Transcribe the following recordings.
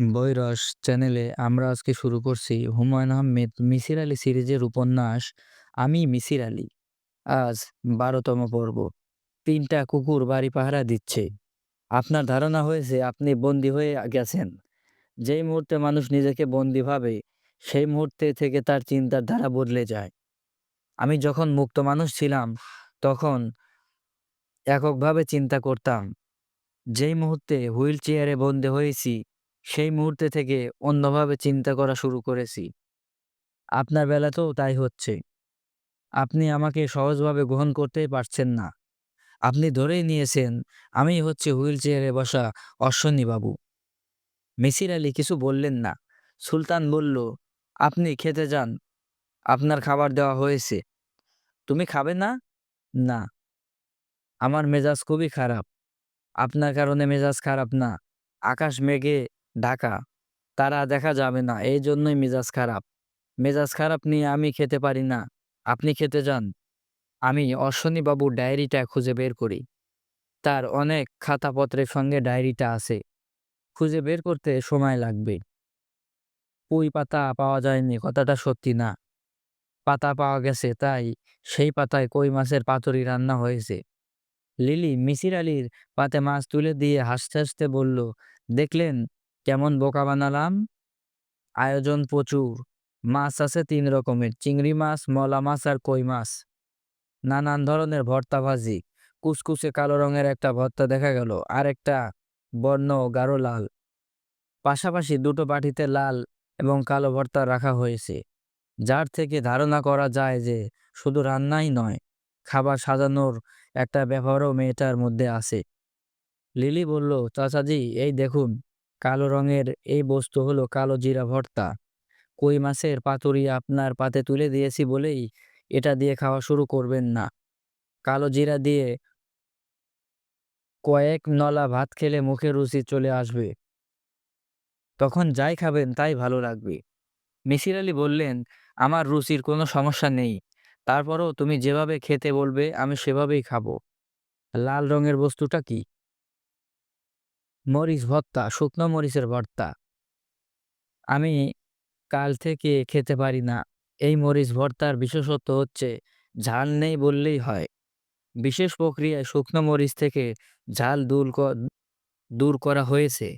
বইরস চ্যানেলে আমরা আজকে শুরু করছি হুমায়ূন আহমেদ মিসির আলী সিরিজের উপন্যাস আমি মিসির আলী। আজ ১২তম পর্ব। ৩টা কুকুর বাড়ি পাহারা দিচ্ছে। আপনার ধারণা হয়েছে আপনি বন্দী হয়ে গেছেন। যেই মুহূর্তে মানুষ নিজেকে বন্দী ভাবে সেই মুহূর্তে থেকে তার চিন্তার ধারা বদলে যায়। আমি যখন মুক্ত মানুষ ছিলাম তখন এককভাবে চিন্তা করতাম। যেই মুহূর্তে হুইল চেয়ারে বন্দী হয়েছি সেই মুহূর্তে থেকে অন্যভাবে চিন্তা করা শুরু করেছি। আপনার বেলাতেও তাই হচ্ছে। আপনি আমাকে সহজভাবে গ্রহণ করতেই পারছেন না। আপনি ধরেই নিয়েছেন আমিই হচ্ছি হুইল চেয়ারে বসা অশ্বনীবাবু। মিসির আলী কিছু বললেন না। সুলতান বলল, আপনি খেতে যান, আপনার খাবার দেওয়া হয়েছে। তুমি খাবে না? না, আমার মেজাজ খুবই খারাপ। আপনার কারণে মেজাজ খারাপ না, আকাশ মেঘে ঢাকা, তারা দেখা যাবে না, এই জন্যই মেজাজ খারাপ। মেজাজ খারাপ নিয়ে আমি খেতে পারি না, আপনি খেতে যান। আমি অশ্বনীবাবুর ডায়েরিটা খুঁজে বের করি। তার অনেক খাতাপত্রের সঙ্গে ডায়েরিটা আছে। খুঁজে বের করতে সময় লাগবে। পুঁই পাতা পাওয়া যায়নি কথাটা সত্যি না। পাতা পাওয়া গেছে, তাই সেই পাতায় কই মাছের পাতুরি রান্না হয়েছে। লিলি মিসির আলির পাতে মাছ তুলে দিয়ে হাসতে হাসতে বলল, দেখলেন কেমন বোকা বানালাম? আয়োজন প্রচুর। মাছ আছে ৩ রকমের, চিংড়ি মাছ, মলা মাছ আর কই মাছ। নানান ধরনের ভর্তা ভাজি। কুচকুচে কালো রঙের একটা ভর্তা দেখা গেল, আর একটা বর্ণ গাঢ় লাল। পাশাপাশি দুটো বাটিতে লাল এবং কালো ভর্তা রাখা হয়েছে, যার থেকে ধারণা করা যায় যে শুধু রান্নাই নয়, খাবার সাজানোর একটা ব্যাপারও মেয়েটার মধ্যে আছে। লিলি বলল, চাচাজি এই দেখুন, কালো রঙের এই বস্তু হলো কালো জিরা ভর্তা। কই মাছের পাতুরি আপনার পাতে তুলে দিয়েছি বলেই এটা দিয়ে খাওয়া শুরু করবেন না। কালো জিরা দিয়ে কয়েক নলা ভাত খেলে মুখে রুচি চলে আসবে। তখন যাই খাবেন তাই ভালো লাগবে। মিসির আলী বললেন, আমার রুচির কোনো সমস্যা নেই। তারপরও তুমি যেভাবে খেতে বলবে আমি সেভাবেই খাবো। লাল রঙের বস্তুটা কি? মরিচ ভর্তা, শুকনো মরিচের ভর্তা। আমি কাল থেকে খেতে পারি না। এই মরিচ ভর্তার বিশেষত্ব হচ্ছে ঝাল নেই বললেই হয়। বিশেষ প্রক্রিয়ায় শুকনো মরিচ থেকে ঝাল দূর করা হয়েছে।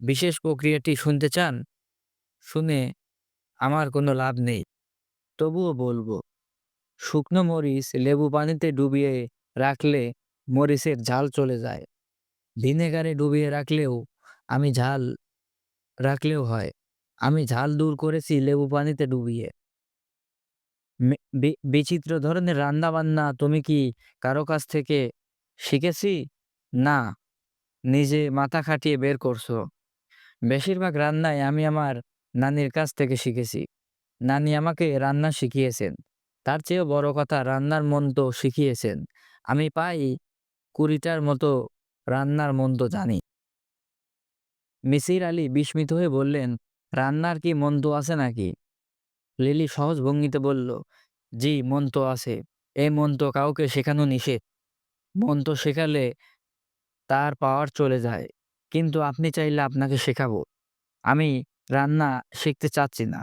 বিশেষ প্রক্রিয়াটি শুনতে চান? শুনে আমার কোনো লাভ নেই, তবুও বলবো। শুকনো মরিচ লেবু পানিতে ডুবিয়ে রাখলে মরিচের ঝাল চলে যায়। ভিনেগারে ডুবিয়ে আমি ঝাল রাখলেও হয়। আমি ঝাল দূর করেছি লেবু পানিতে ডুবিয়ে। বিচিত্র ধরনের রান্না-বান্না তুমি কি কারো কাছ থেকে শিখেছি? না, নিজে মাথা খাটিয়ে বের করছো। বেশিরভাগ রান্নাই আমি আমার নানির কাছ থেকে শিখেছি। নানি আমাকে রান্না শিখিয়েছেন। তার চেয়েও বড় কথা, রান্নার মন্ত্র শিখিয়েছেন। আমি প্রায় ২০টার মতো রান্নার মন্ত্র জানি। মিসির আলী বিস্মিত হয়ে বললেন, রান্নার কি মন্ত্র আছে নাকি? লিলি সহজ ভঙ্গিতে বলল, জি মন্ত্র আছে। এই মন্ত্র কাউকে শেখানো নিষেধ। মন্ত্র শেখালে তার পাওয়ার চলে যায়। কিন্তু আপনি চাইলে আপনাকে শেখাবো। আমি রান্না শিখতে চাচ্ছি না,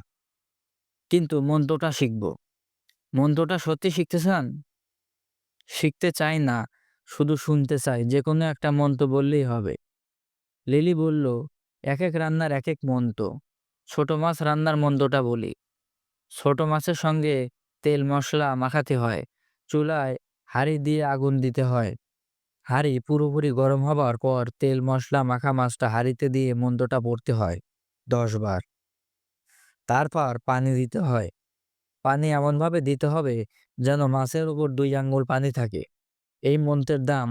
কিন্তু মন্ত্রটা শিখব। মন্ত্রটা সত্যি শিখতে চান? শিখতে চাই না, শুধু শুনতে চাই। যেকোনো একটা মন্ত্র বললেই হবে। লিলি বলল, একেক রান্নার একেক মন্ত্র। ছোট মাছ রান্নার মন্ত্রটা বলি। ছোট মাছের সঙ্গে তেল মশলা মাখাতে হয়। চুলায় হাঁড়ি দিয়ে আগুন দিতে হয়। হাঁড়ি পুরোপুরি গরম হবার পর তেল মশলা মাখা মাছটা হাঁড়িতে দিয়ে মন্ত্রটা পড়তে হয় ১০ বার। তারপর পানি দিতে হয়। পানি এমনভাবে দিতে হবে যেন মাছের উপর ২ আঙ্গুল পানি থাকে। এই মন্ত্রের দাম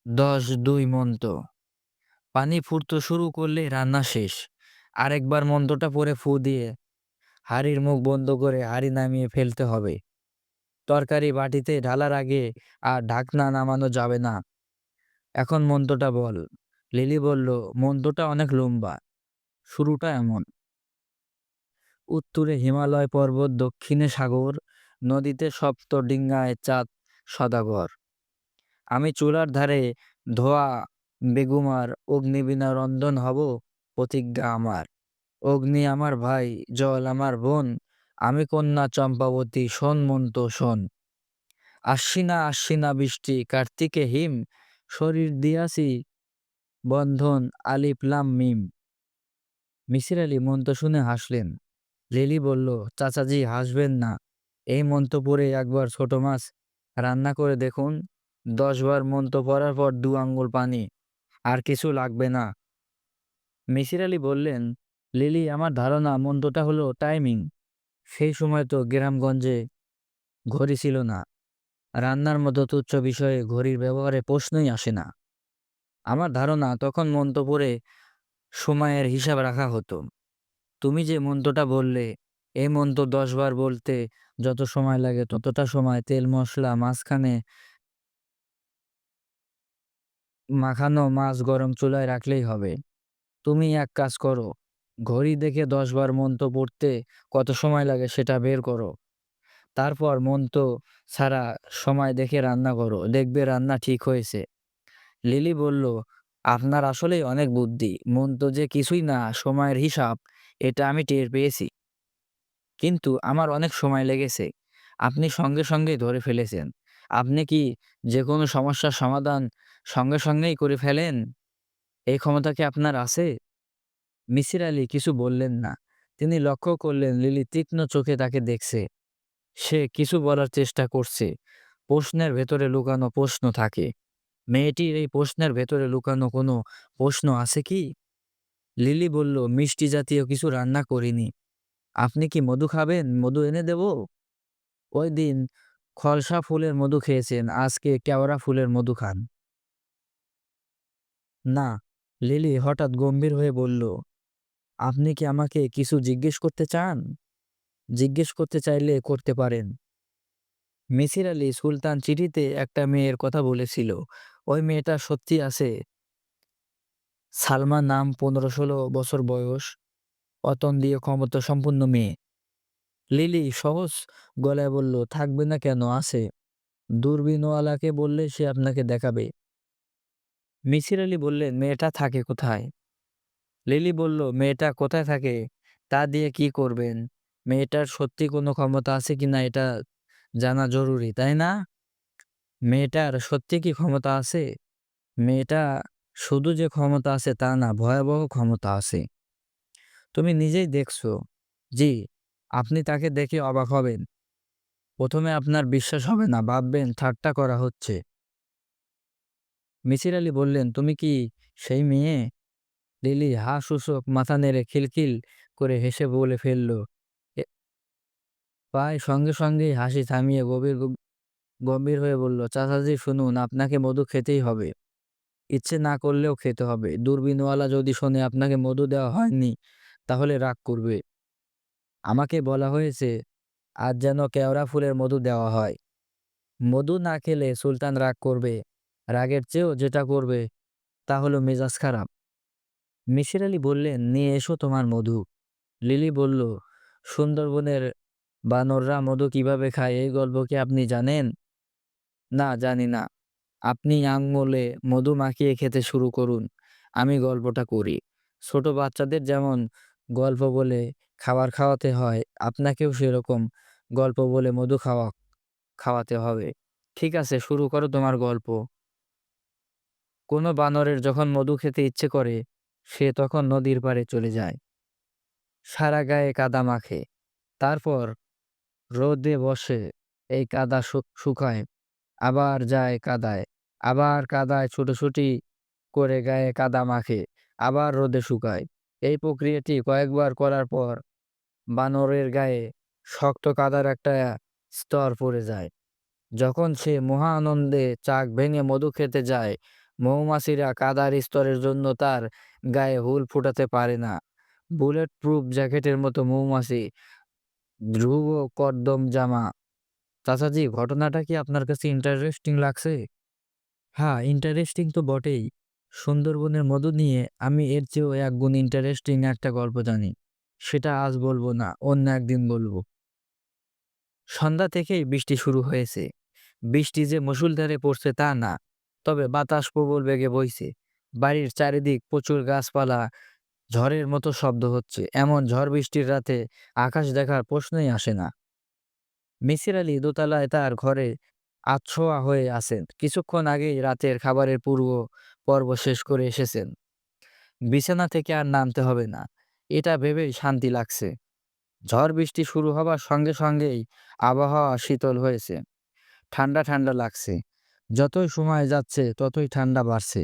১০-২ মন্ত্র। পানি ফুটতে শুরু করলে রান্না শেষ। আরেকবার মন্ত্রটা পড়ে ফু দিয়ে হাঁড়ির মুখ বন্ধ করে হাঁড়ি নামিয়ে ফেলতে হবে। তরকারি বাটিতে ঢালার আগে আর ঢাকনা নামানো যাবে না। এখন মন্ত্রটা বল। লিলি বলল, মন্ত্রটা অনেক লম্বা। শুরুটা এমন, উত্তরে হিমালয় পর্বত, দক্ষিণে সাগর, নদীতে সপ্তডিঙ্গায় চাঁদ সদাগর। আমি চুলার ধারে ধোয়া বেগুমার অগ্নিবীণা রন্ধন হব প্রতিজ্ঞা আমার। অগ্নি আমার ভাই, জল আমার বোন, আমি কন্যা চম্পাবতী, শোন মন্ত শোন। আশ্বিনা আশ্বিনা বৃষ্টি, কার্তিকে হিম, শরীর দিয়াছি বন্ধন, আলিফ লাম মিম। মিসির আলি মন্ত্র শুনে হাসলেন। লিলি বলল, চাচাজি হাসবেন না। এই মন্ত্র পড়ে একবার ছোট মাছ রান্না করে দেখুন। 10 বার মন্ত্র পড়ার পর 2 আঙ্গুল পানি, আর কিছু লাগবে না। মিসির আলি বললেন, লিলি, আমার ধারণা মন্ত্রটা হলো টাইমিং। সেই সময় তো গ্রামগঞ্জে ঘড়ি ছিল না। রান্নার মতো তুচ্ছ বিষয়ে ঘড়ির ব্যবহারে প্রশ্নই আসে না। আমার ধারণা তখন মন্ত্র পড়ে সময়ের হিসাব রাখা হতো। তুমি যে মন্ত্রটা বললে, এই মন্ত্র 10 বার বলতে যত সময় লাগে ততটা সময় তেল মশলা মাঝখানে মাখানো মাছ গরম চুলায় রাখলেই হবে। তুমি এক কাজ করো, ঘড়ি দেখে 10 বার মন্ত্র পড়তে কত সময় লাগে সেটা বের করো। তারপর মন্ত্র ছাড়া সময় দেখে রান্না করো, দেখবে রান্না ঠিক হয়েছে। লিলি বলল, আপনার আসলেই অনেক বুদ্ধি। মন্ত্র যে কিছুই না, সময়ের হিসাব, এটা আমি টের পেয়েছি। কিন্তু আমার অনেক সময় লেগেছে। আপনি সঙ্গে সঙ্গেই ধরে ফেলেছেন। আপনি কি যে কোনো সমস্যার সমাধান সঙ্গে সঙ্গেই করে ফেলেন? এই ক্ষমতা কি আপনার আছে? মিসির আলি কিছু বললেন না। তিনি লক্ষ্য করলেন লিলি তীক্ষ্ণ চোখে তাকে দেখছে। সে কিছু বলার চেষ্টা করছে। প্রশ্নের ভেতরে লুকানো প্রশ্ন থাকে। মেয়েটির এই প্রশ্নের ভেতরে লুকানো কোনো প্রশ্ন আছে কি? লিলি বলল, মিষ্টি জাতীয় কিছু রান্না করিনি। আপনি কি মধু খাবেন? মধু এনে দেব? ওই দিন খলসা ফুলের মধু খেয়েছেন, আজকে কেওড়া ফুলের মধু খান। না। লিলি হঠাৎ গম্ভীর হয়ে বলল, আপনি কি আমাকে কিছু জিজ্ঞেস করতে চান? জিজ্ঞেস করতে চাইলে করতে পারেন। মিসির আলি সুলতান চিঠিতে একটা মেয়ের কথা বলেছিল। ওই মেয়েটা সত্যি আছে? সালমা নাম, 15-16 বছর বয়স, অতন্দ্রিয় ক্ষমতা সম্পন্ন মেয়ে। লিলি সহজ গলায় বলল, থাকবে না কেন, আছে। দূরবীনওয়ালাকে বললে সে আপনাকে দেখাবে। মিসির আলি বললেন, মেয়েটা থাকে কোথায়? লিলি বলল, মেয়েটা কোথায় থাকে তা দিয়ে কি করবেন? মেয়েটার সত্যি কোনো ক্ষমতা আছে কিনা এটা জানা জরুরি, তাই না? মেয়েটার সত্যি কি ক্ষমতা আছে? মেয়েটা শুধু যে ক্ষমতা আছে তা না, ভয়াবহ ক্ষমতা আছে। তুমি নিজেই দেখছো। জি। আপনি তাকে দেখে অবাক হবেন। প্রথমে আপনার বিশ্বাস হবে না, ভাববেন ঠাট্টা করা হচ্ছে। মিসির আলি বললেন, তুমি কি সেই মেয়ে? লিলি হা সূচক মাথা নেড়ে খিলখিল করে হেসে বলে ফেলল। এ প্রায় সঙ্গে সঙ্গেই হাসি থামিয়ে গম্ভীর হয়ে বলল, চাচাজি শুনুন, আপনাকে মধু খেতেই হবে। ইচ্ছে না করলেও খেতে হবে। দূরবীনওয়ালা যদি শোনে আপনাকে মধু দেওয়া হয়নি, তাহলে রাগ করবে। আমাকে বলা হয়েছে আজ যেন কেওড়া ফুলের মধু দেওয়া হয়। মধু না খেলে সুলতান রাগ করবে। রাগের চেয়েও যেটা করবে তা হলো মেজাজ খারাপ। মিসির আলি বললেন, নিয়ে এসো তোমার মধু। লিলি বলল, সুন্দরবনের বানররা মধু কিভাবে খায় এই গল্প কি আপনি জানেন? না, জানি না। আপনি আঙুলে মধু মাখিয়ে খেতে শুরু করুন, আমি গল্পটা করি। ছোট বাচ্চাদের যেমন গল্প বলে খাবার খাওয়াতে হয়, আপনাকেও সেরকম গল্প বলে মধু খাওয়াতে হবে। ঠিক আছে, শুরু করো তোমার গল্প। কোনো বানরের যখন মধু খেতে ইচ্ছে করে, সে তখন নদীর পাড়ে চলে যায়। সারা গায়ে কাদা মাখে। তারপর রোদে বসে, এই কাদা শুকায়, আবার যায় কাদায়, আবার কাদায় ছুটোছুটি করে গায়ে কাদা মাখে, আবার রোদে শুকায়। এই প্রক্রিয়াটি কয়েকবার করার পর বানরের গায়ে শক্ত কাদার একটা স্তর পড়ে যায়। যখন সে মহা আনন্দে চাক ভেঙে মধু খেতে যায়, মৌমাছিরা কাদার স্তরের জন্য তার গায়ে হুল ফোটাতে পারে না। বুলেট প্রুফ জ্যাকেটের মতো মৌমাছি, ধ্রুব কর্দম জামা। চাচাজি, ঘটনাটা কি আপনার কাছে ইন্টারেস্টিং লাগছে? হ্যাঁ, ইন্টারেস্টিং তো বটেই। সুন্দরবনের মধু নিয়ে আমি এর চেয়েও একগুণ ইন্টারেস্টিং একটা গল্প জানি। সেটা আজ বলবো না, অন্য একদিন বলবো। সন্ধ্যা থেকেই বৃষ্টি শুরু হয়েছে। বৃষ্টি যে মুষলধারে পড়ছে তা না, তবে বাতাস প্রবল বেগে বইছে। বাড়ির চারিদিক প্রচুর গাছপালা, ঝড়ের মতো শব্দ হচ্ছে। এমন ঝড় বৃষ্টির রাতে আকাশ দেখার প্রশ্নই আসে না। মিসির আলি দোতলায় তার ঘরে আধশোয়া হয়ে আছেন। কিছুক্ষণ আগেই রাতের খাবারের পর্ব শেষ করে এসেছেন। বিছানা থেকে আর নামতে হবে না, এটা ভেবেই শান্তি লাগছে। ঝড় বৃষ্টি শুরু হবার সঙ্গে সঙ্গেই আবহাওয়া শীতল হয়েছে। ঠান্ডা ঠান্ডা লাগছে। যতই সময় যাচ্ছে ততই ঠান্ডা বাড়ছে।